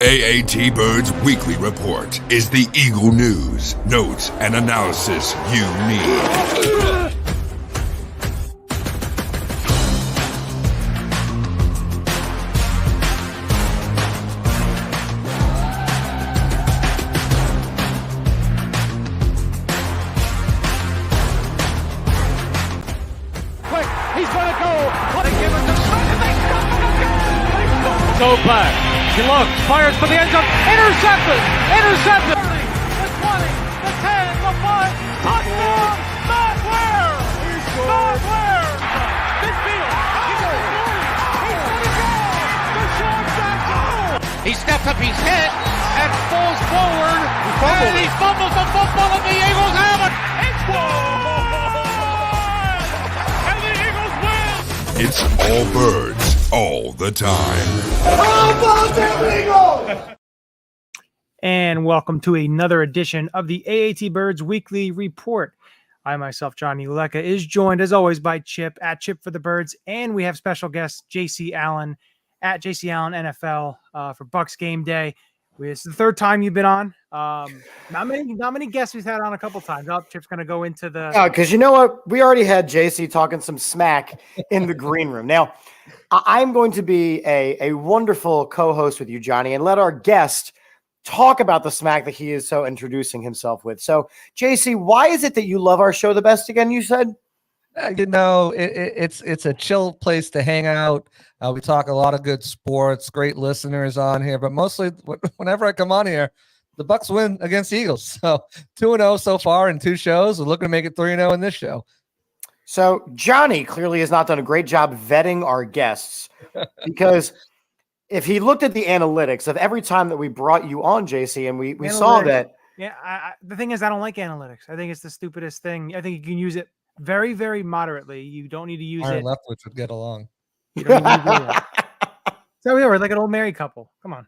AATBirds Weekly Report is the Eagle news, notes, and analysis you need. Quick, he's going to go. Putting him in the front, and they stop him again. Go back. He looks, fires for the end zone. Intercepted. The 20, the 10, the 5. Touchdown. Matt Ware. Midfield. He's going to go. Deshaun Jackson. He steps up his head and falls forward. And he fumbles the football, and the Eagles have it. It's gone. And the Eagles win. It's all birds, all the time. And welcome to another edition of the AATBirds Weekly Report. I myself, Johnny Ulecka, is joined as always by Chip at Chip for the Birds, and we have special guest JC Allen at JC Allen NFL for Bucks Game Day. It's the third time you've been on. Not many guests we've had on a couple times. Chip's going to go into the because you know what, we already had JC talking some smack in the green room. Now, I'm going to be a wonderful co-host with you, Johnny, and let our guest talk about the smack that he is so introducing himself with. So, JC, why is it that you love our show the best again, you said? It's a chill place to hang out. We talk a lot of good sports, great listeners on here, but mostly whenever I come on here, the Bucks win against the Eagles. So 2-0 so far in two shows. We're looking to make it 3-0 in this show. So Johnny clearly has not done a great job vetting our guests, because if he looked at the analytics of every time that we brought you on, JC, and we saw that. Yeah, the thing is, I don't like analytics. I think it's the stupidest thing. I think you can use it very, very moderately. You don't need to use it. Leftwich would get along. You don't need to use it. So we were like an old married couple. Come on.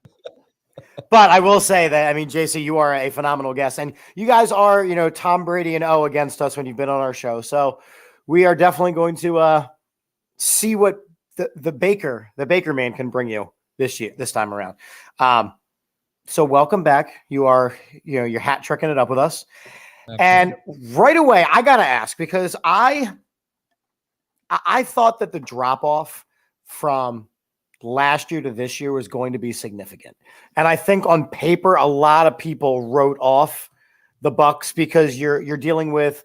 But I will say that, I mean, JC, you are a phenomenal guest, and you guys are, Tom Brady and O against us when you've been on our show. So we are definitely going to see what the Baker man can bring you this time around. So welcome back. You are, you're hat tricking it up with us. And right away, I got to ask, because I thought that the drop off from last year to this year was going to be significant. And I think on paper, a lot of people wrote off the Bucks because you're dealing with,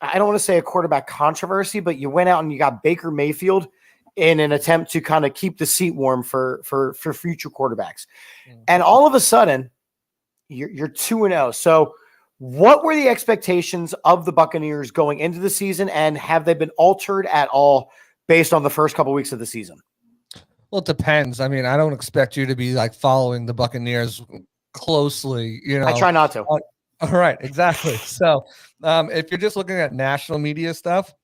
I don't want to say a quarterback controversy, but you went out and you got Baker Mayfield in an attempt to kind of keep the seat warm for future quarterbacks. And all of a sudden you're 2-0. So what were the expectations of the Buccaneers going into the season, and have they been altered at all based on the first couple of weeks of the season? Well, it depends. I mean, I don't expect you to be like following the Buccaneers closely. I try not to. All right, exactly. So if you're just looking at national media stuff,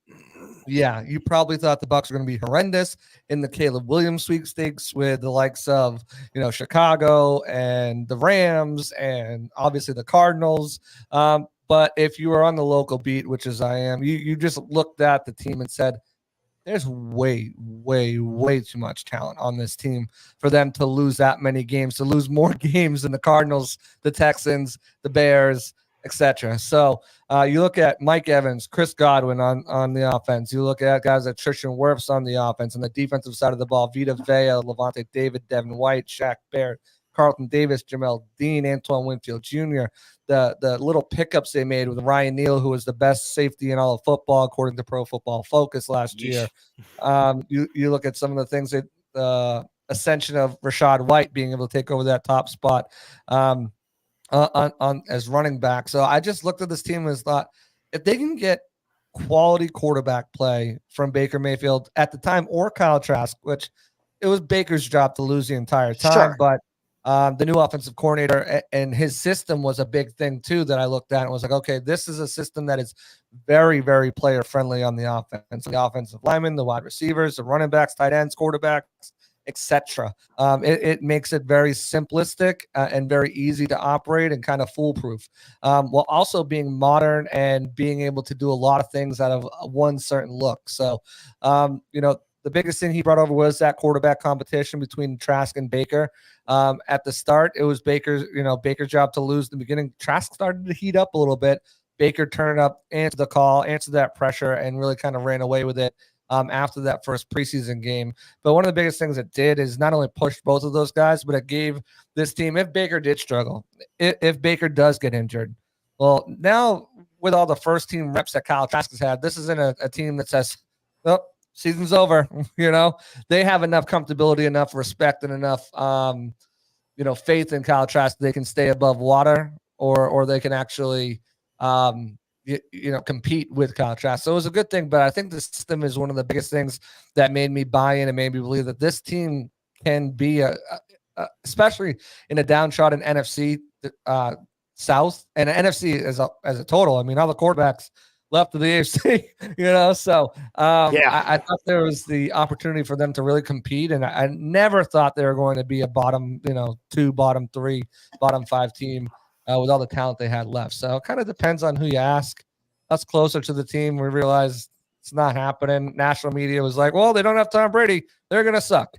yeah, you probably thought the Bucs were going to be horrendous in the Caleb Williams sweepstakes with the likes of, Chicago and the Rams and obviously the Cardinals. But if you were on the local beat, which is I am, you just looked at the team and said, there's way, way, way too much talent on this team for them to lose that many games, to lose more games than the Cardinals, the Texans, the Bears, etc. So you look at Mike Evans, Chris Godwin on the offense. You look at guys like Tristan Wirfs on the offense. On the defensive side of the ball, Vita Vea, Levante David, Devin White, Shaq Barrett, Carlton Davis, Jamel Dean, Antoine Winfield Jr., the little pickups they made with Ryan Neal, who was the best safety in all of football, according to Pro Football Focus last year. You look at some of the things that ascension of Rashad White being able to take over that top spot on as running back. So I just looked at this team and thought, if they can get quality quarterback play from Baker Mayfield at the time, or Kyle Trask, which it was Baker's job to lose the entire time, sure. But the new offensive coordinator and his system was a big thing too that I looked at and was like, okay, this is a system that is very, very player friendly on the offense. The offensive linemen, the wide receivers, the running backs, tight ends, quarterbacks, etc. It makes it very simplistic and very easy to operate and kind of foolproof, while also being modern and being able to do a lot of things out of one certain look. So, the biggest thing he brought over was that quarterback competition between Trask and Baker. At the start, it was Baker's job to lose in the beginning. Trask started to heat up a little bit. Baker turned up, answered the call, answered that pressure, and really kind of ran away with it after that first preseason game. But one of the biggest things it did is not only pushed both of those guys, but it gave this team, if Baker did struggle, if Baker does get injured, well, now with all the first team reps that Kyle Trask has had, this isn't a team that says, well, season's over. They have enough comfortability, enough respect, and enough faith in Kyle Trask. They can stay above water, or they can actually compete with Kyle Trask. So it was a good thing, but I think the system is one of the biggest things that made me buy in and made me believe that this team can be especially in a downtrodden NFC South and NFC as a total. I mean, all the quarterbacks left of the AFC, so I thought there was the opportunity for them to really compete, and I never thought they were going to be a bottom 2, bottom 3, bottom 5 team with all the talent they had left. So it kind of depends on who you ask. Us closer to the team, we realized it's not happening. National media was like, well, they don't have Tom Brady, they're going to suck.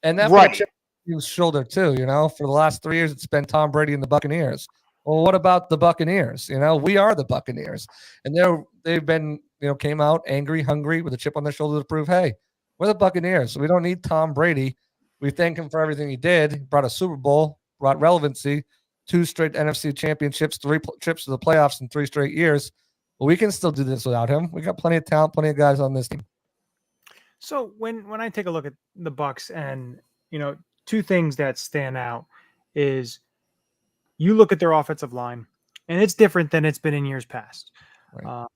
And that's right. His shoulder too, for the last 3 years, it's been Tom Brady and the Buccaneers. Well, what about the Buccaneers? We are the Buccaneers, and they've been, came out angry, hungry, with a chip on their shoulder to prove, hey, we're the Buccaneers. So we don't need Tom Brady. We thank him for everything he did. He brought a Super Bowl, brought relevancy, 2 straight NFC championships, 3 trips to the playoffs in 3 straight years. But we can still do this without him. We got plenty of talent, plenty of guys on this team. So when I take a look at the Bucs, and 2 things that stand out is you look at their offensive line, and it's different than it's been in years past. Right.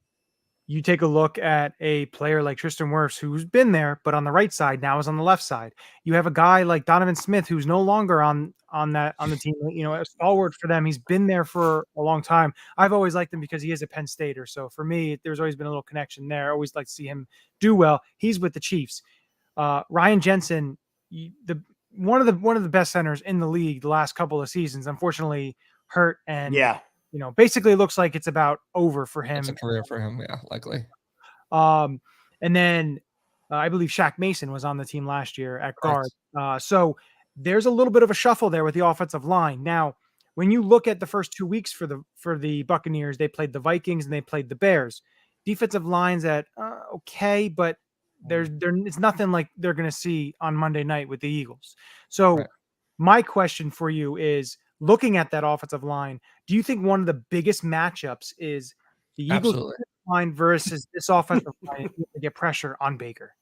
You take a look at a player like Tristan Wirfs, who's been there, but on the right side now is on the left side. You have a guy like Donovan Smith, who's no longer on the team. A stalwart for them. He's been there for a long time. I've always liked him because he is a Penn Stater. So for me, there's always been a little connection there. I always like to see him do well. He's with the Chiefs. Ryan Jensen, one of the best centers in the league the last couple of seasons, unfortunately hurt, and basically it looks like it's about over for him. It's a career for him, likely. And then I believe Shaq Mason was on the team last year at guard. So there's a little bit of a shuffle there with the offensive line. Now, when you look at the first 2 weeks for the Buccaneers, they played the Vikings and they played the Bears. Defensive lines at okay, but it's nothing like they're going to see on Monday night with the Eagles. So my question for you is, looking at that offensive line, do you think one of the biggest matchups is the Eagles line versus this offensive line to get pressure on Baker?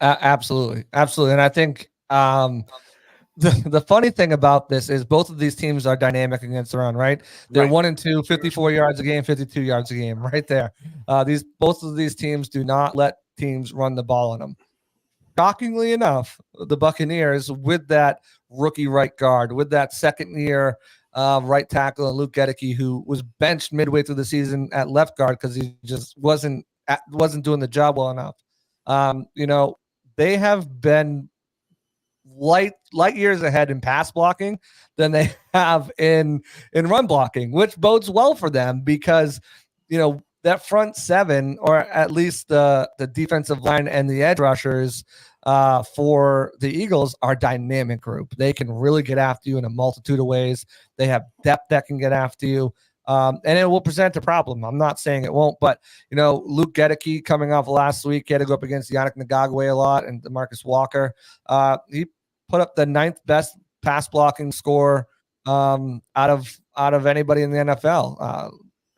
Absolutely. And I think the funny thing about this is both of these teams are dynamic against the run, right? They're 1 and 2, 54 yards a game, 52 yards a game, right there. Both of these teams do not let teams run the ball on them. Shockingly enough, the Buccaneers, with that rookie right guard, with that second-year right tackle, and Luke Getteke, who was benched midway through the season at left guard because he just wasn't doing the job well enough. They have been light years ahead in pass blocking than they have in run blocking, which bodes well for them because that front 7, or at least the defensive line and the edge rushers for the Eagles, are a dynamic group. They can really get after you in a multitude of ways. They have depth that can get after you. And it will present a problem. I'm not saying it won't, but Luke Getteke coming off last week, he had to go up against Yannick Ngakoue a lot and Demarcus Walker. He put up the 9th best pass blocking score out of anybody in the NFL.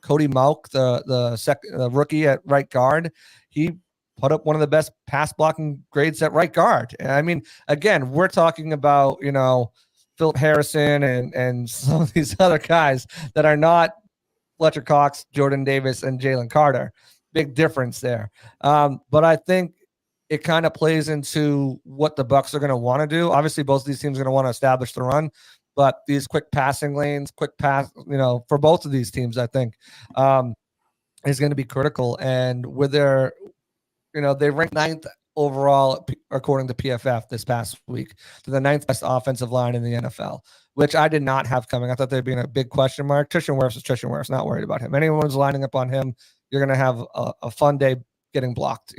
Cody Mauch, the rookie at right guard, he put up one of the best pass blocking grades at right guard. And I mean, again, we're talking about Philip Harrison and some of these other guys that are not Fletcher Cox, Jordan Davis, and Jalen Carter. Big difference there. But I think it kind of plays into what the Bucs are going to want to do. Obviously, both of these teams are going to want to establish the run, but these quick passing lanes, quick pass, for both of these teams, I think, is going to be critical. And with their, they ranked 9th overall, according to PFF this past week, to the 9th best offensive line in the NFL, which I did not have coming. I thought they'd be in a big question mark. Tristan Wirfs is Tristan Wirfs, not worried about him. Anyone's lining up on him, you're going to have a fun day getting blocked.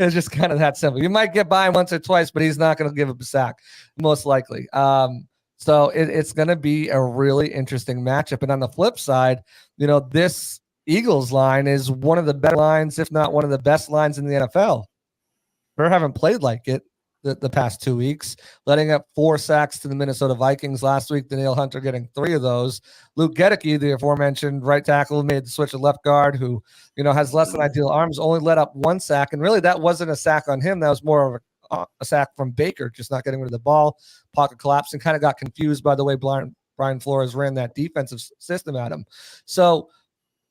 It's just kind of that simple. You might get by once or twice, but he's not going to give up a sack, most likely. So it's going to be a really interesting matchup. And on the flip side, this Eagles line is one of the better lines, if not one of the best lines in the NFL. They haven't played like it the past 2 weeks, letting up 4 sacks to the Minnesota Vikings last week. Danielle Hunter getting 3 of those. Luke Getteke, the aforementioned right tackle, made the switch to left guard, who has less than ideal arms, only let up 1 sack, and really that wasn't a sack on him. That was more of a sack from Baker, just not getting rid of the ball, pocket collapse, and kind of got confused by the way Brian Flores ran that defensive system at him. So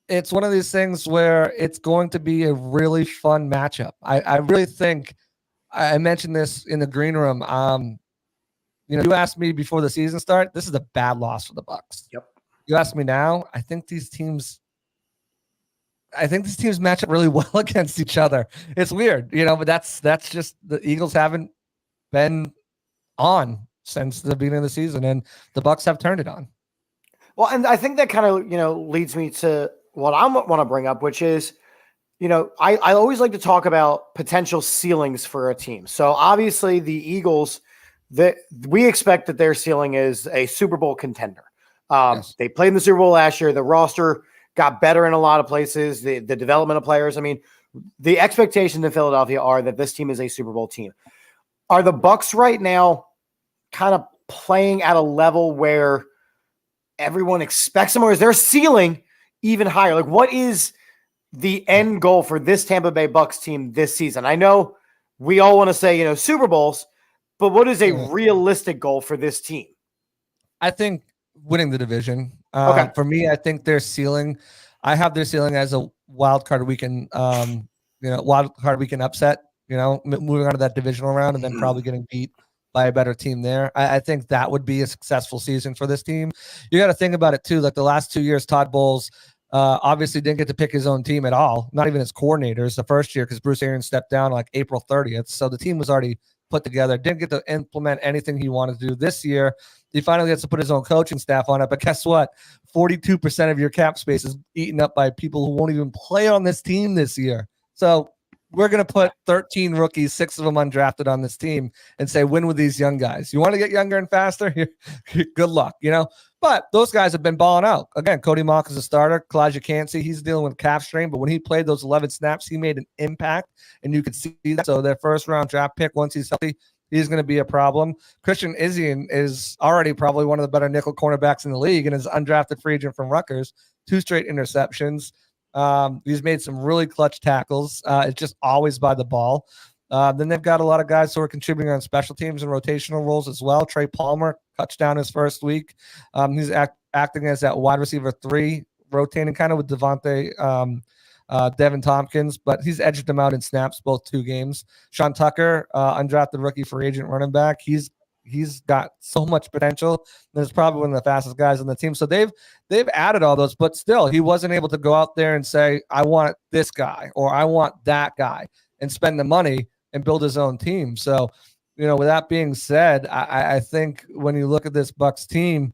it's one of these things where it's going to be a really fun matchup. I really think. I mentioned this in the green room. You asked me before the season started. This is a bad loss for the Bucs. Yep. You ask me now. I think these teams match up really well against each other. It's weird, but that's just the Eagles haven't been on since the beginning of the season, and the Bucs have turned it on. Well, and I think that kind of leads me to what I want to bring up, which is. I always like to talk about potential ceilings for a team. So obviously the Eagles, we expect that their ceiling is a Super Bowl contender. Yes. They played in the Super Bowl last year. The roster got better in a lot of places. The development of players. I mean, the expectations in Philadelphia are that this team is a Super Bowl team. Are the Bucs right now kind of playing at a level where everyone expects them, or is their ceiling even higher? Like, what is the end goal for this Tampa Bay Bucs team this season? I know we all want to say, Super Bowls, but what is a realistic goal for this team? I think winning the division. Okay. For me, I think their ceiling, I have their ceiling as a wild card weekend, upset, moving on to that divisional round and then probably getting beat by a better team there. I think that would be a successful season for this team. You got to think about it too. Like the last 2 years, Todd Bowles, obviously didn't get to pick his own team at all, not even his coordinators the first year because Bruce Arians stepped down like April 30th. So the team was already put together, didn't get to implement anything he wanted to do this year. He finally gets to put his own coaching staff on it. But guess what? 42% of your cap space is eaten up by people who won't even play on this team this year. So we're going to put 13 rookies, 6 of them undrafted on this team and say, win with these young guys. You want to get younger and faster? Good luck, But those guys have been balling out. Again, Cody Mock is a starter. Kalijah Cansey, he's dealing with calf strain, but when he played those 11 snaps, he made an impact, and you could see that. So their first-round draft pick, once he's healthy, he's going to be a problem. Christian Izien is already probably one of the better nickel cornerbacks in the league and is undrafted free agent from Rutgers. 2 straight interceptions. He's made some really clutch tackles. It's just always by the ball. Then they've got a lot of guys who are contributing on special teams and rotational roles as well. Trey Palmer, touchdown his first week. He's acting as that wide receiver 3, rotating kind of with Devin Tompkins, but he's edged him out in snaps both 2 games. Sean Tucker, undrafted rookie free agent running back. He's got so much potential. There's probably one of the fastest guys on the team. So they've added all those, but still he wasn't able to go out there and say, I want this guy or I want that guy and spend the money and build his own team. So, with that being said, I think when you look at this Bucs team,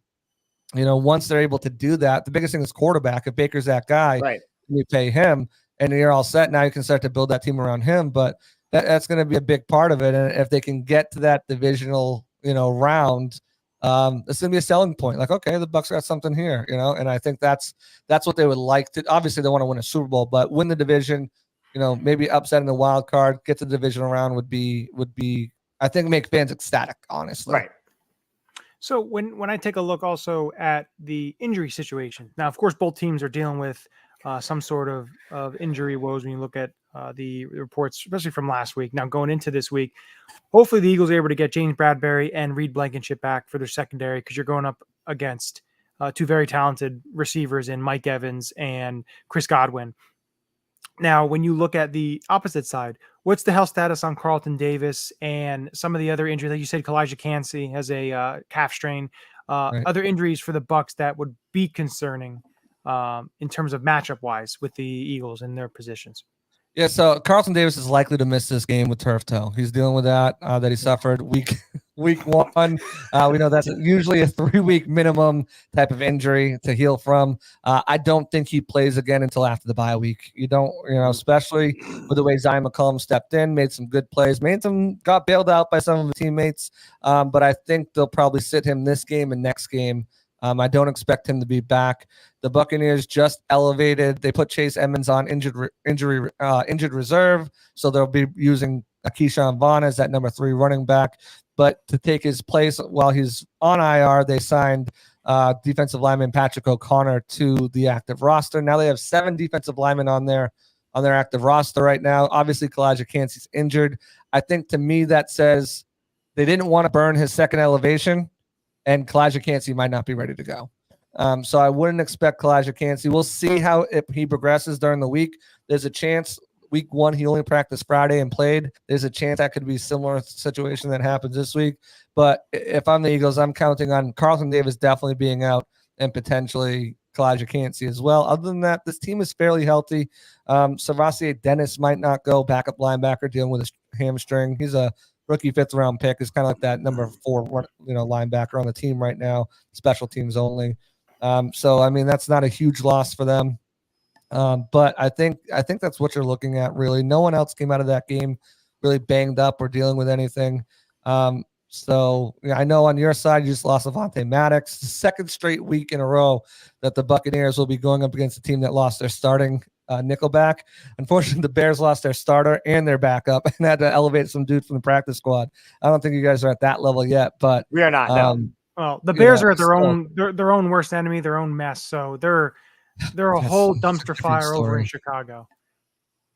once they're able to do that, the biggest thing is quarterback. If Baker's that guy, right, you pay him and you're all set. Now you can start to build that team around him, but that's going to be a big part of it. And if they can get to that divisional, round, it's going to be a selling point. Like, okay, the Bucs got something here, and I think that's what they would like to. Obviously, they want to win a Super Bowl, but win the division, maybe upsetting the wild card, get to the divisional round would be, I think, make fans ecstatic, honestly. Right. So when I take a look also at the injury situation, now, of course, both teams are dealing with some sort of injury woes when you look at the reports, especially from last week. Now, going into this week, hopefully the Eagles are able to get James Bradbury and Reed Blankenship back for their secondary because you're going up against 2 very talented receivers in Mike Evans and Chris Godwin. Now, when you look at the opposite side, what's the health status on Carlton Davis and some of the other injuries? Like you said, Kalijah Cansey has a calf strain. Right. Other injuries for the Bucs that would be concerning in terms of matchup-wise with the Eagles and their positions. Yeah, so Carlton Davis is likely to miss this game with turf toe. He's dealing with that he suffered week 1. We know that's usually a 3-week minimum type of injury to heal from. I don't think he plays again until after the bye week. Especially with the way Zion McCollum stepped in, made some good plays, got bailed out by some of the teammates. But I think they'll probably sit him this game and next game. I don't expect him to be back. The Buccaneers just elevated. They put Chase Edmonds on injured reserve, so they'll be using Keyshawn Vaughn as that number 3 running back. But to take his place while he's on IR, they signed defensive lineman Patrick O'Connor to the active roster. Now they have 7 defensive linemen on their active roster right now. Obviously, Kalijah Cansey's injured. I think to me that says they didn't want to burn his second elevation, and Kalijah Cansey might not be ready to go. So I wouldn't expect Kalijah Cansey. We'll see how he progresses during the week. There's a chance week 1 he only practiced Friday and played. There's a chance that could be a similar situation that happens this week. But if I'm the Eagles, I'm counting on Carlton Davis definitely being out and potentially Kalijah Cansey as well. Other than that, this team is fairly healthy. Servassier Dennis might not go, backup linebacker dealing with a hamstring. He's a rookie 5th round pick. Is kind of like that number 4 linebacker on the team right now, special teams only. So I mean that's not a huge loss for them. But I think that's what you're looking at really. No one else came out of that game really banged up or dealing with anything. So I know on your side you just lost Avonte Maddox, the 2nd straight week in a row that the Buccaneers will be going up against a team that lost their starting nickelback. Unfortunately, the Bears lost their starter and their backup and had to elevate some dude from the practice squad. I don't think you guys are at that level yet, but we are not. Well, the Bears are at their own worst enemy, their own mess. So they're a whole dumpster fire over in Chicago.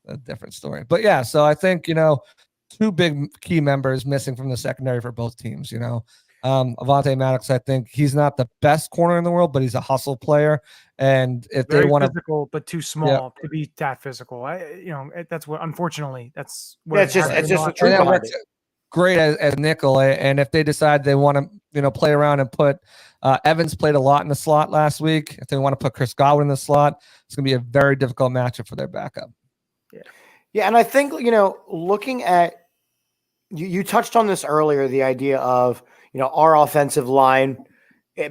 A different story, but yeah. So I think 2 big key members missing from the secondary for both teams. Avonte Maddox, I think he's not the best corner in the world, but he's a hustle player. And if Very they want physical, but too small to be that physical, that's what. Unfortunately, that's what it's just the truth. Great as nickel, and if they decide they want to play around and put Evans played a lot in the slot last week. If they want to put Chris Godwin in the slot, it's going to be a very difficult matchup for their backup. Yeah, and I think looking at you touched on this earlier, the idea of our offensive line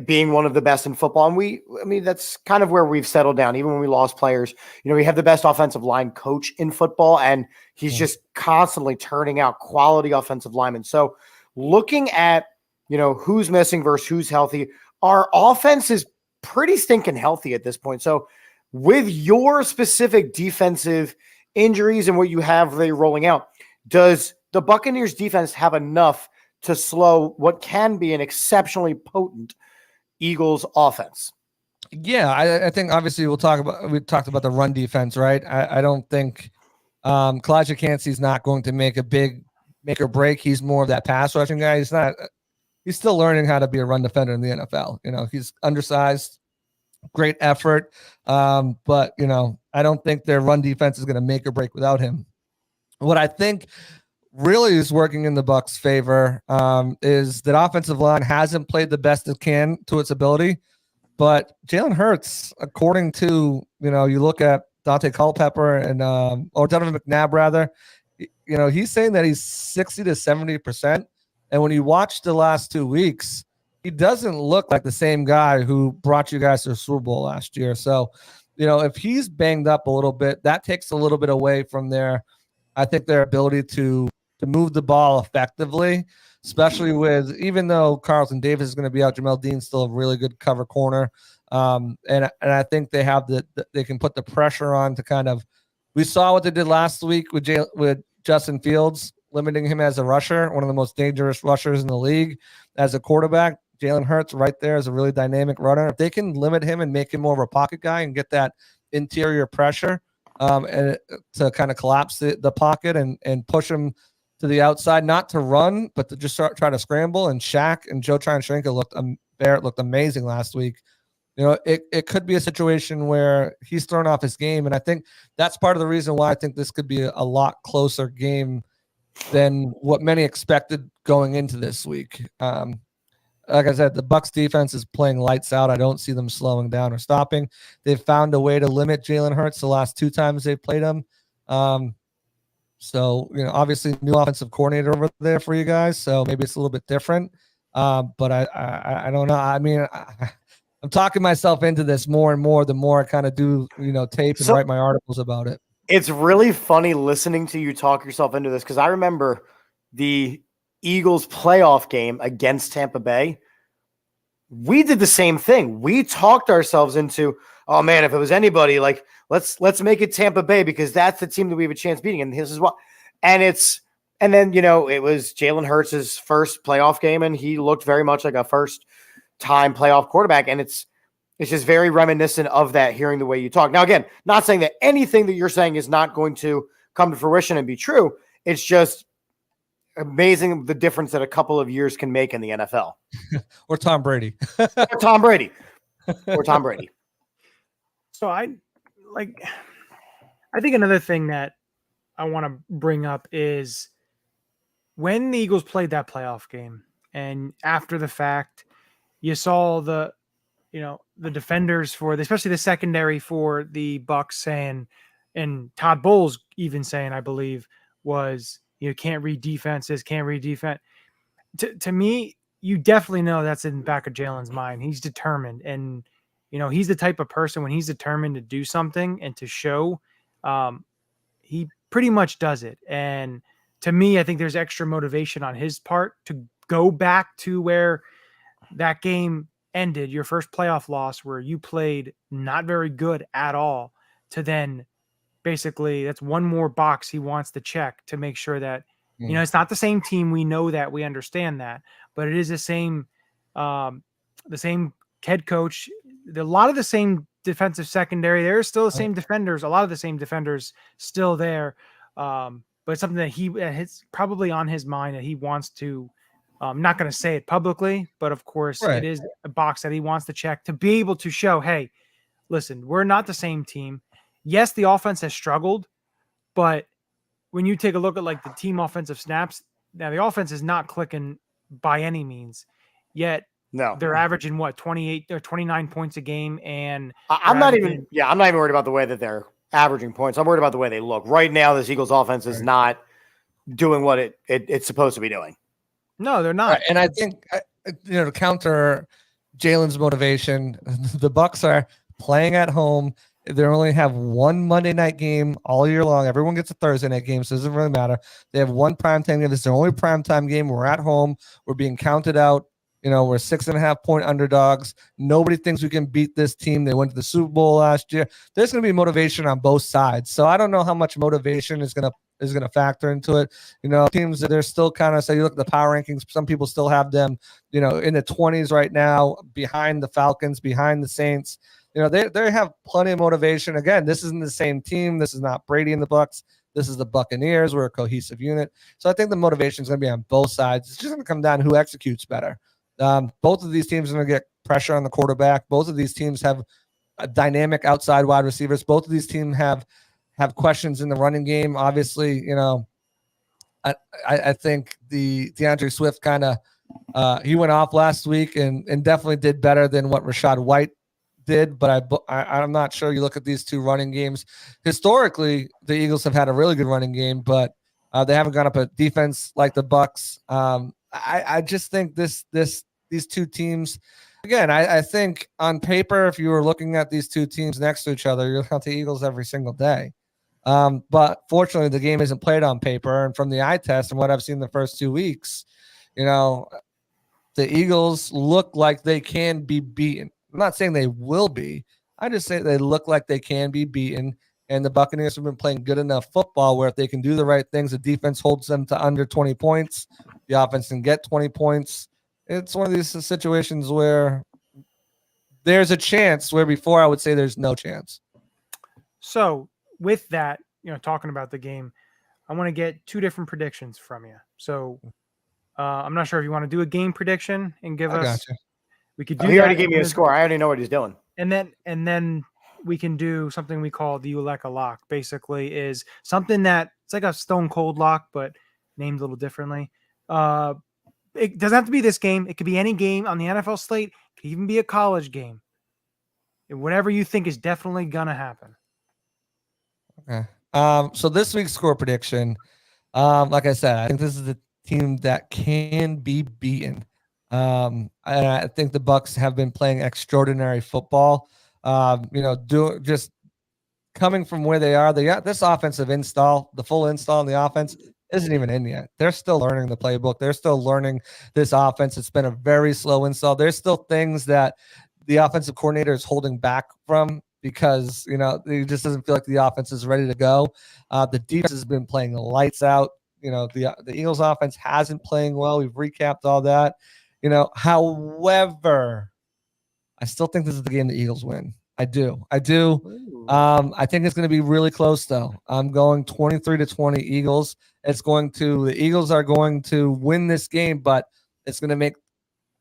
being one of the best in football, and that's kind of where we've settled down. Even when we lost players, we have the best offensive line coach in football, and he's just constantly turning out quality offensive linemen. So looking at who's missing versus who's healthy, our offense is pretty stinking healthy at this point. So with your specific defensive injuries and what you have really rolling out, does the Buccaneers defense have enough to slow what can be an exceptionally potent Eagles offense? Yeah, I think obviously we talked about the run defense, right? I don't think Kalijah Cansey's not going to make a big make or break. He's more of that pass rushing guy. He's still learning how to be a run defender in the NFL. He's undersized, great effort. But I don't think their run defense is going to make or break without him. What I think really is working in the Bucs' favor is that offensive line hasn't played the best it can to its ability, but Jalen Hurts, according to you look at Dante Culpepper and or Donovan McNabb rather, he's saying that he's 60 to 70%, and when you watch the last 2 weeks, he doesn't look like the same guy who brought you guys to the Super Bowl last year. So, if he's banged up a little bit, that takes a little bit away from their ability to move the ball effectively, especially with, even though Carlton Davis is going to be out, Jamel Dean's still a really good cover corner. And I think they have they can put the pressure on to kind of, we saw what they did last week with Justin Fields, limiting him as a rusher, one of the most dangerous rushers in the league as a quarterback. Jalen Hurts right there is a really dynamic runner. If they can limit him and make him more of a pocket guy and get that interior pressure and to kind of collapse the pocket and push him to the outside, not to run, but to just try to scramble. And Shaq and Joe Barrett looked amazing last week. It could be a situation where he's thrown off his game. And I think that's part of the reason why I think this could be a lot closer game than what many expected going into this week. Like I said, the Bucs defense is playing lights out. I don't see them slowing down or stopping. They've found a way to limit Jalen Hurts the last 2 times they've played him. So, obviously new offensive coordinator over there for you guys. So maybe it's a little bit different. But I don't know. I mean, I'm talking myself into this more and more, the more I kind of do, tape and write my articles about it. It's really funny listening to you talk yourself into this, because I remember the Eagles playoff game against Tampa Bay. We did the same thing. We talked ourselves into, oh man, if it was anybody, like let's make it Tampa Bay, because that's the team that we have a chance beating. And this is what, and then it was Jalen Hurts' first playoff game, and he looked very much like a first time playoff quarterback. And it's just very reminiscent of that, hearing the way you talk. Now, again, not saying that anything that you're saying is not going to come to fruition and be true. It's just amazing the difference that a couple of years can make in the NFL. Or Tom Brady. Or Tom Brady. So I think another thing that I want to bring up is when the Eagles played that playoff game, and after the fact, you saw the defenders especially the secondary for the Bucs saying, and Todd Bowles even saying, I believe, was, can't read defenses, can't read defense. To me, you definitely know that's in the back of Jalen's mind. He's determined, and he's the type of person, when he's determined to do something and to show, he pretty much does it. And to me, I think there's extra motivation on his part to go back to where that game ended, your first playoff loss, where you played not very good at all, to then basically that's one more box he wants to check to make sure that, it's not the same team. We know that, we understand that, but it is the same head coach, a lot of the same defensive secondary. There's still the same defenders, a lot of the same defenders still there. But it's something that it's probably on his mind, that he wants to, I'm not going to say it publicly, but of course It is a box that he wants to check to be able to show, hey, listen, we're not the same team. Yes, the offense has struggled, but when you take a look at like the team offensive snaps, now the offense is not clicking by any means, yet they're averaging 28 or 29 points a game. And I'm not even worried about the way that they're averaging points. I'm worried about the way they look right now. This Eagles offense is not doing what it's supposed to be doing. No, they're not. And I think, to counter Jalen's motivation, the Bucs are playing at home. They only have one Monday night game all year long. Everyone gets a Thursday night game, so it doesn't really matter. They have one primetime game. This is their only primetime game. We're at home. We're being counted out. We're 6.5-point underdogs. Nobody thinks we can beat this team. They went to the Super Bowl last year. There's going to be motivation on both sides. So I don't know how much motivation is going to factor into it. Teams that they're still kind of, say, you look at the power rankings, some people still have them, in the 20s right now, behind the Falcons, behind the Saints. They have plenty of motivation. Again, this isn't the same team. This is not Brady and the Bucs. This is the Buccaneers. We're a cohesive unit. So I think the motivation is going to be on both sides. It's just going to come down to who executes better. Both of these teams are going to get pressure on the quarterback. Both of these teams have a dynamic outside wide receivers. Both of these teams have questions in the running game. Obviously, I think the DeAndre Swift kind of he went off last week and definitely did better than what Rashad White did, but I'm not sure. You look at these two running games. Historically, the Eagles have had a really good running game, but they haven't gone up a defense like the Bucs. I just think these two teams, again, I think on paper, if you were looking at these two teams next to each other, you're looking at the Eagles every single day. But fortunately, the game isn't played on paper, and from the eye test and what I've seen the first 2 weeks, the Eagles look like they can be beaten. I'm not saying they will be. I just say they look like they can be beaten. And the Buccaneers have been playing good enough football where if they can do the right things, the defense holds them to under 20 points. The offense can get 20 points. It's one of these situations where there's a chance where before I would say there's no chance. So with that, talking about the game, I want to get two different predictions from you. So I'm not sure if you want to do a game prediction and give us. Gotcha. We could do. He already gave me a score. I already know what he's doing. And then we can do something we call the Ulecka Lock. Basically, is something that it's like a stone cold lock, but named a little differently. It doesn't have to be this game. It could be any game on the NFL slate. It could even be a college game. And whatever you think is definitely gonna happen. Okay. So this week's score prediction, like I said, I think this is a team that can be beaten. And I think the Bucks have been playing extraordinary football. Just coming from where they are. This offensive install, the full install in the offense, isn't even in yet. They're still learning the playbook. They're still learning this offense. It's been a very slow install. There's still things that the offensive coordinator is holding back from because, it just doesn't feel like the offense is ready to go. The defense has been playing lights out. The Eagles offense hasn't playing well. We've recapped all that. However, I still think this is the game the Eagles win. I do. I think it's going to be really close, though. I'm going 23-20 Eagles. The Eagles are going to win this game, but it's going to make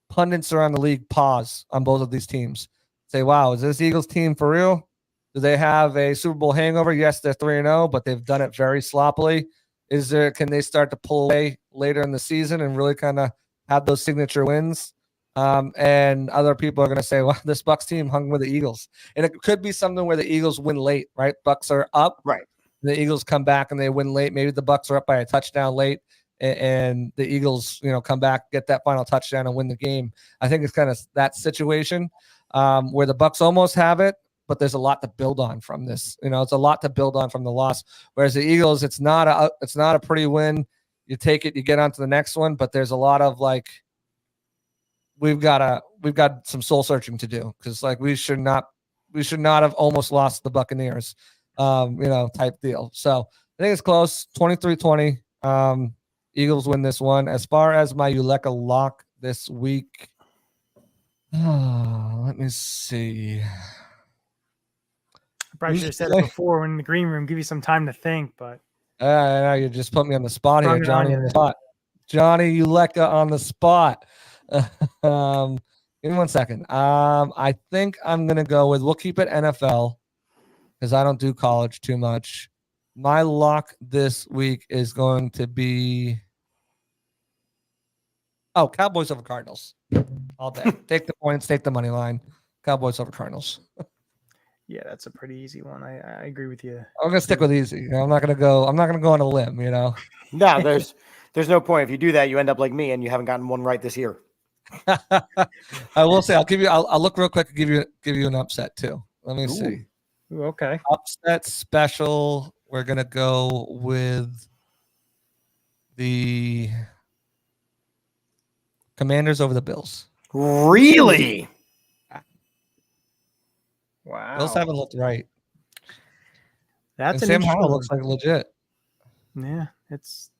pundits around the league pause on both of these teams. Say, wow, is this Eagles team for real? Do they have a Super Bowl hangover? Yes, they're 3-0, but they've done it very sloppily. Can they start to pull away later in the season and really kind of have those signature wins? And other people are going to say, well, this Bucks team hung with the Eagles. And it could be something where the Eagles win late, right? Bucks are up. Right. The Eagles come back and they win late. Maybe the Bucks are up by a touchdown late and the Eagles, come back, get that final touchdown and win the game. I think it's kind of that situation where the Bucks almost have it, but there's a lot to build on from this. It's a lot to build on from the loss. Whereas the Eagles, it's not a pretty win. You take it, you get on to the next one, but there's a lot of we've got some soul searching to do because we should not have almost lost the Buccaneers, type deal. So I think it's close, 23-20. Eagles win this one. As far as my Ulecka lock this week, let me see. I probably should have said it before in the green room, give you some time to think, but you just put me on the spot here, Johnny. Johnny Ulecka on the spot. Give me 1 second. I think I'm gonna go with. We'll keep it NFL because I don't do college too much. My lock this week is going to be Cowboys over Cardinals all day. Take the points, take the money line. Cowboys over Cardinals. Yeah, that's a pretty easy one. I agree with you. I'm gonna stick with easy. I'm not gonna go on a limb. No, there's no point. If you do that, you end up like me, and you haven't gotten one right this year. I will say I'll look real quick and give you an upset too. Let me see. Ooh, okay. Upset special. We're gonna go with the Commanders over the Bills. Really? Wow. Bills haven't looked right. That's and Sam Howell looks like legit. Yeah, that's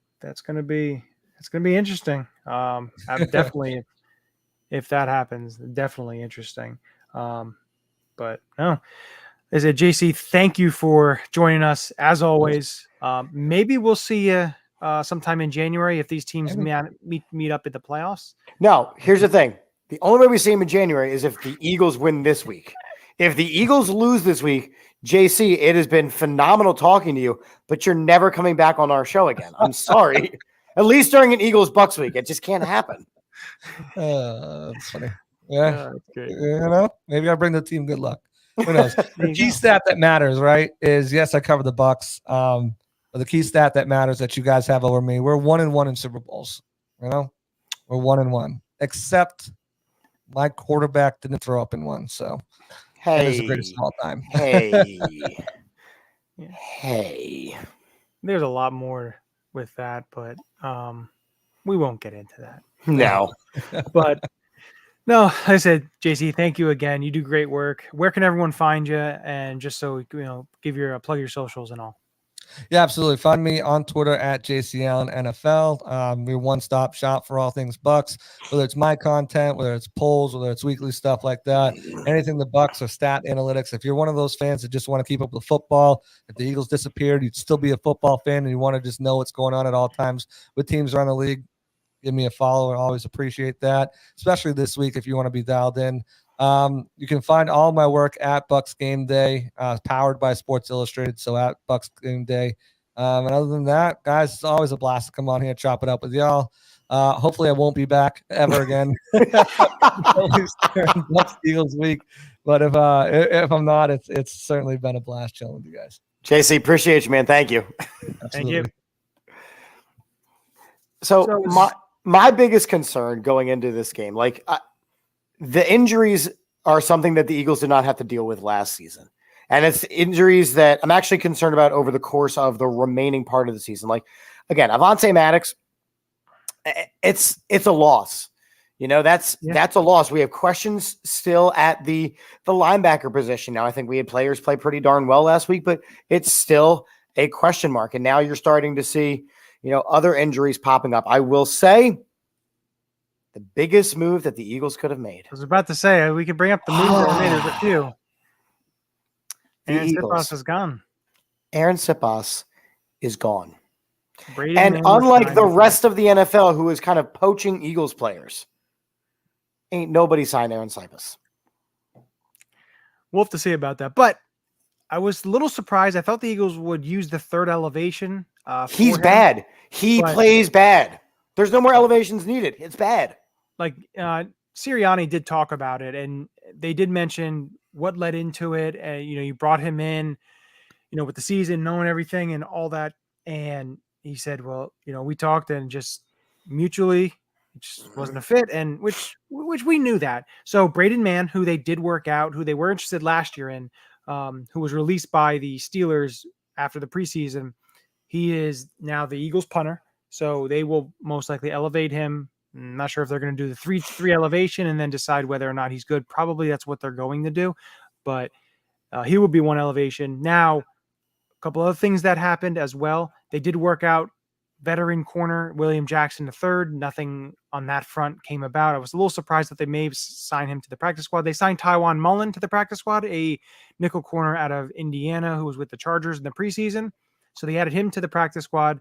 gonna be interesting. I'm definitely if that happens, definitely interesting. But no. I said, JC, thank you for joining us as always. Maybe we'll see you sometime in January if these teams meet up at the playoffs. No, here's the thing. The only way we see them in January is if the Eagles win this week. If the Eagles lose this week, JC, it has been phenomenal talking to you, but you're never coming back on our show again. I'm sorry. At least during an Eagles-Bucks week. It just can't happen. That's funny. Yeah. Maybe I bring the team good luck. Who knows? The key stat that matters, right, is yes, I cover the Bucks. But the key stat that matters that you guys have over me, we're 1-1 in Super Bowls. We're 1-1, except my quarterback didn't throw up in one. So that is the greatest of all time. Hey. There's a lot more with that, but we won't get into that. No. But no, like I said, JC, thank you again. You do great work. Where can everyone find you? And just so give plug your socials and all. Yeah, absolutely. Find me on Twitter at JCAllenNFL. We're one-stop shop for all things Bucks, whether it's my content, whether it's polls, whether it's weekly stuff like that, anything the Bucks or stat analytics. If you're one of those fans that just want to keep up with football, if the Eagles disappeared, you'd still be a football fan and you want to just know what's going on at all times with teams around the league, give me a follow. I always appreciate that, especially this week if you want to be dialed in. You can find all my work at Bucks Gameday, powered by Sports Illustrated, so at Bucks Gameday. And other than that, guys, it's always a blast to come on here, chop it up with y'all. Hopefully I won't be back ever again. Bucks Eagles week. But if I'm not, it's certainly been a blast chilling with you guys. JC, appreciate you, man. Thank you. Thank you. So my biggest concern going into this game, like the injuries are something that the Eagles did not have to deal with last season. And it's injuries that I'm actually concerned about over the course of the remaining part of the season. Like, again, Avonte Maddox, it's a loss. You know, that's a loss. We have questions still at the linebacker position. Now, I think we had players play pretty darn well last week, but it's still a question mark. And now you're starting to see, you know, other injuries popping up. I will say the biggest move that the Eagles could have made. I was about to say, we could bring up the move that made it with you. Aaron Siposs is gone. Aaron Siposs is gone. Brady and Mann unlike the rest of the NFL, who is kind of poaching Eagles players, ain't nobody signed Aaron Siposs. We'll have to see about that. But I was a little surprised. I thought the Eagles would use the third elevation. He's bad. He plays bad. There's no more elevations needed. It's bad. Like Sirianni did talk about it, and they did mention what led into it. You know, you brought him in, you know, with the season, knowing everything and all that. And he said, well, you know, we talked and just mutually it just wasn't a fit, and which we knew that. So Braden Mann, who they did work out, who they were interested last year in, who was released by the Steelers after the preseason, he is now the Eagles punter. So they will most likely elevate him. I'm not sure if they're going to do the three elevation and then decide whether or not he's good. Probably that's what they're going to do, but he will be one elevation. Now, a couple other things that happened as well. They did work out veteran corner William Jackson III. Nothing on that front came about. I was a little surprised that they may sign him to the practice squad. They signed Tywan Mullen to the practice squad, a nickel corner out of Indiana who was with the Chargers in the preseason. So they added him to the practice squad.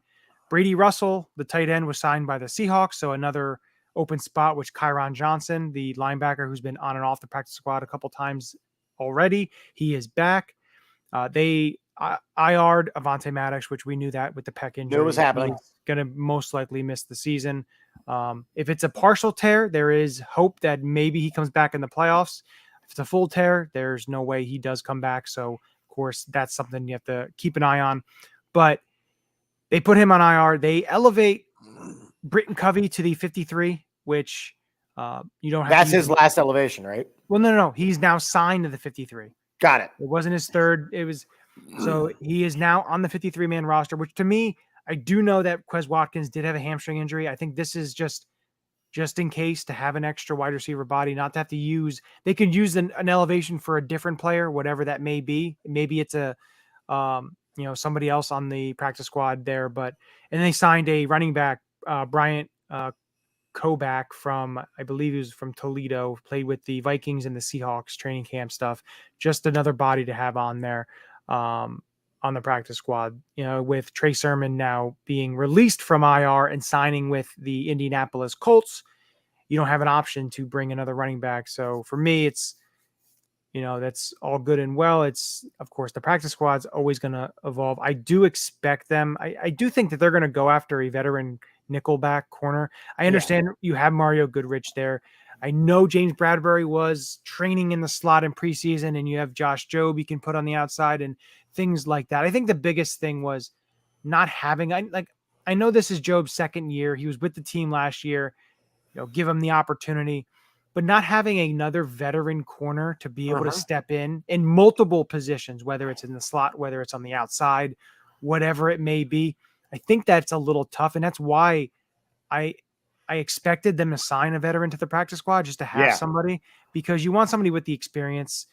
Brady Russell, the tight end, was signed by the Seahawks. So another open spot, which Kyron Johnson, the linebacker who's been on and off the practice squad a couple times already, he is back. They IR'd Avonte Maddox, which we knew that with the pec injury. Knew it was happening. He's going to most likely miss the season. If it's a partial tear, there is hope that maybe he comes back in the playoffs. If it's a full tear, there's no way he does come back. So, of course, that's something you have to keep an eye on. But they put him on IR. They elevate Britton Covey to the 53, which you don't have. That's his last elevation, right? Well, no. He's now signed to the 53. Got it. It wasn't his third. It was. So he is now on the 53-man roster, which to me, I do know that Quez Watkins did have a hamstring injury. I think this is just in case to have an extra wide receiver body, not to have to use. They could use an elevation for a different player, whatever that may be. Maybe it's a somebody else on the practice squad there, and they signed a running back, Bryant Kobach from, I believe he was from Toledo, played with the Vikings and the Seahawks training camp stuff. Just another body to have on there on the practice squad, you know, with Trey Sermon now being released from IR and signing with the Indianapolis Colts. You don't have an option to bring another running back. So for me, it's, you know, that's all good and well. It's, of course, the practice squad's always going to evolve. I do expect them. I do think that they're going to go after a veteran nickelback corner. I understand you have Mario Goodrich there. I know James Bradbury was training in the slot in preseason, and you have Josh Jobe you can put on the outside and things like that. I think the biggest thing was not having, I know this is Jobe's second year. He was with the team last year, you know, give him the opportunity, but not having another veteran corner to be able to step in multiple positions, whether it's in the slot, whether it's on the outside, whatever it may be. I think that's a little tough. And that's why I expected them to sign a veteran to the practice squad, just to have somebody, because you want somebody with the experience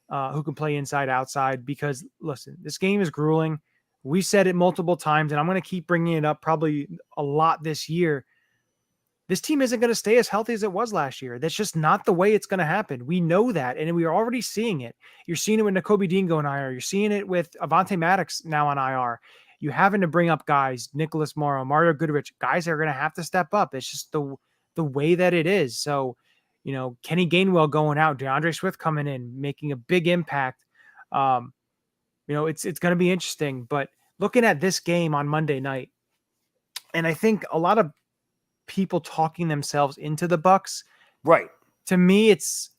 who can play inside, outside, because listen, this game is grueling. We said it multiple times, and I'm going to keep bringing it up probably a lot this year. This team isn't going to stay as healthy as it was last year. That's just not the way it's going to happen. We know that, and we are already seeing it. You're seeing it with Nakobe Dean going IR. You're seeing it with Avonte Maddox now on IR. You having to bring up guys, Nicholas Morrow, Mario Goodrich, guys that are going to have to step up. It's just the way that it is. So, you know, Kenny Gainwell going out, DeAndre Swift coming in, making a big impact. You know, it's going to be interesting. But looking at this game on Monday night, and I think a lot of people talking themselves into the Bucs. Right. To me, it's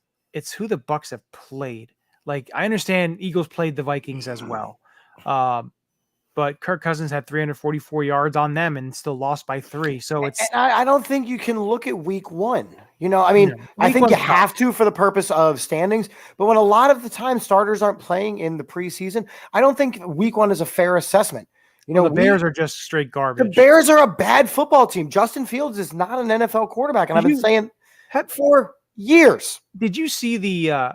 who the Bucs have played. Like, I understand Eagles played the Vikings as well. But Kirk Cousins had 344 yards on them and still lost by 3. So it's. And I don't think you can look at week 1. I mean, I think you have to for the purpose of standings. But when a lot of the time starters aren't playing in the preseason, I don't think week 1 is a fair assessment. The Bears are just straight garbage. The Bears are a bad football team. Justin Fields is not an NFL quarterback, and I've been saying that for years. Did you see the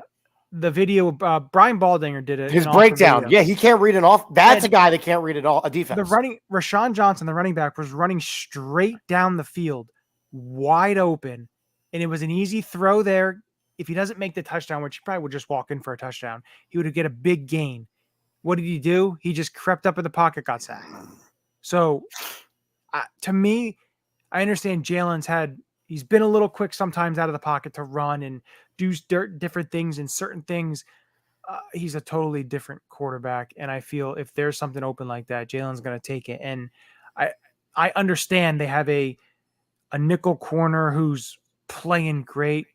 video? Brian Baldinger did it. His breakdown. Yeah, he can't read it off. That's a guy that can't read it all. A defense. Rashawn Johnson, the running back, was running straight down the field, wide open, and it was an easy throw there. If he doesn't make the touchdown, which he probably would just walk in for a touchdown, he would get a big gain. What did he do? He just crept up in the pocket, got sacked. So, to me, I understand he's been a little quick sometimes out of the pocket to run and do different things and certain things. He's a totally different quarterback. And I feel if there's something open like that, Jalen's going to take it. And I understand they have a nickel corner who's playing great,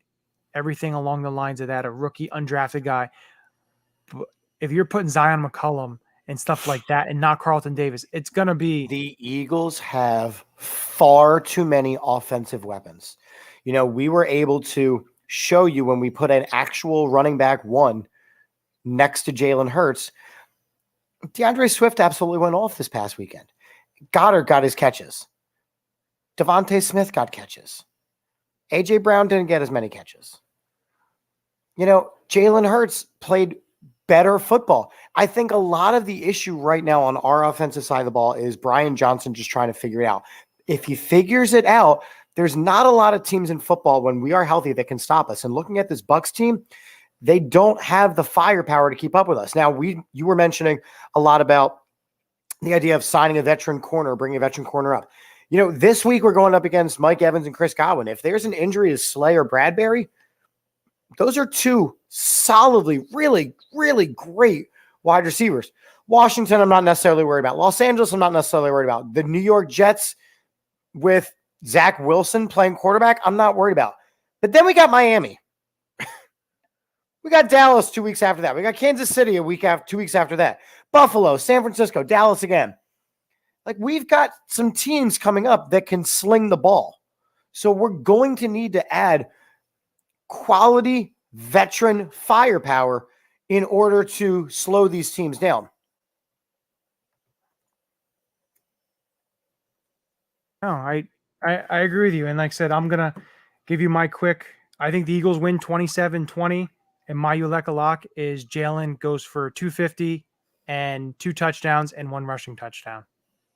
everything along the lines of that, a rookie undrafted guy. But if you're putting Zion McCollum and stuff like that and not Carlton Davis, it's going to be. The Eagles have far too many offensive weapons. We were able to show you when we put an actual running back 1 next to Jalen Hurts. DeAndre Swift absolutely went off this past weekend. Goddard got his catches. Devontae Smith got catches. A.J. Brown didn't get as many catches. Jalen Hurts played better football. I think a lot of the issue right now on our offensive side of the ball is Brian Johnson just trying to figure it out. If he figures it out, there's not a lot of teams in football when we are healthy that can stop us. And looking at this Bucs team, they don't have the firepower to keep up with us. Now, you were mentioning a lot about the idea of signing a veteran corner, bringing a veteran corner up. This week we're going up against Mike Evans and Chris Godwin. If there's an injury to Slay or Bradbury, those are 2 solidly, really, really great wide receivers. Washington, I'm not necessarily worried about. Los Angeles, I'm not necessarily worried about. The New York Jets with Zach Wilson playing quarterback, I'm not worried about. But then we got Miami. We got Dallas 2 weeks after that. We got Kansas City 2 weeks after that. Buffalo, San Francisco, Dallas again. We've got some teams coming up that can sling the ball. So we're going to need to add quality veteran firepower in order to slow these teams down. No, I agree with you. And like I said, I'm going to give you my quick. I think the Eagles win 27-20. And my Ulecka lock is Jalen goes for 250 and 2 touchdowns and 1 rushing touchdown.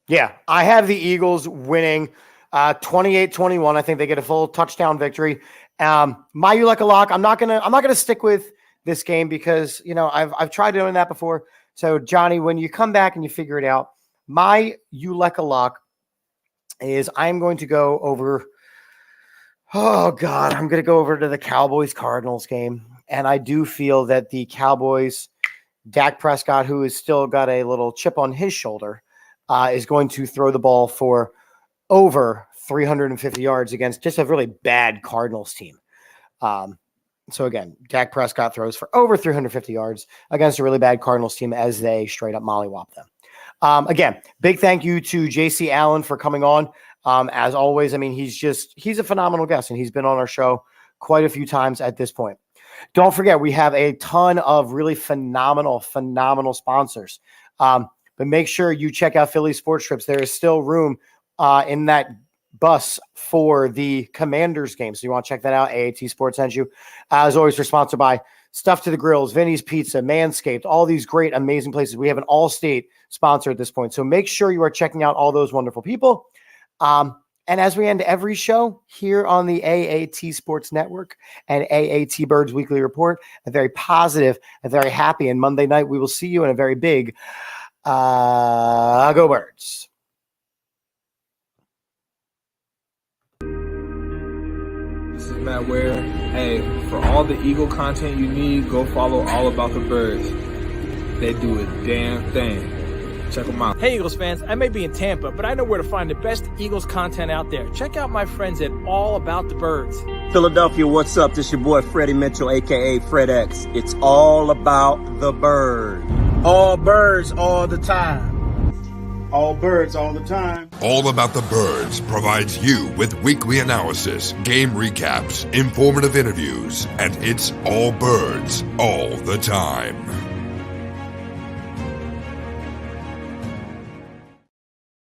Yeah, I have the Eagles winning 28-21. I think they get a full touchdown victory. My Ulecka lock, I'm not gonna stick with this game because I've tried doing that before. So Johnny, when you come back and you figure it out, my Ulecka lock is I'm going to go over. Oh God, I'm going to go over to the Cowboys-Cardinals game, and I do feel that the Cowboys, Dak Prescott, who has still got a little chip on his shoulder, is going to throw the ball for over 350 yards against just a really bad Cardinals team. So again, Dak Prescott throws for over 350 yards against a really bad Cardinals team as they straight up mollywop them. Again, big thank you to JC Allen for coming on. As always, I mean, he's a phenomenal guest, and he's been on our show quite a few times at this point. Don't forget, we have a ton of really phenomenal sponsors. But make sure you check out Philly Sports Trips. There is still room in that bus for the Commanders game. So you want to check that out. AAT Sports sent you. As always, we're sponsored by Stuff to the Grills, Vinny's Pizza, Manscaped, all these great, amazing places. We have an Allstate sponsor at this point. So make sure you are checking out all those wonderful people. And as we end every show here on the AAT Sports Network and AATBirds Weekly Report, a very positive, a very happy, and Monday night we will see you in a very big Go Birds. This is Matt Ware. Hey, for all the Eagle content you need, go follow All About the Birds. They do a damn thing. Check them out. Hey, Eagles fans, I may be in Tampa, but I know where to find the best Eagles content out there. Check out my friends at All About the Birds. Philadelphia, what's up? This your boy Freddie Mitchell, a.k.a. Fred X. It's all about the bird. All birds all the time. All birds all the time. All About the Birds provides you with weekly analysis, game recaps, informative interviews, and it's all birds all the time.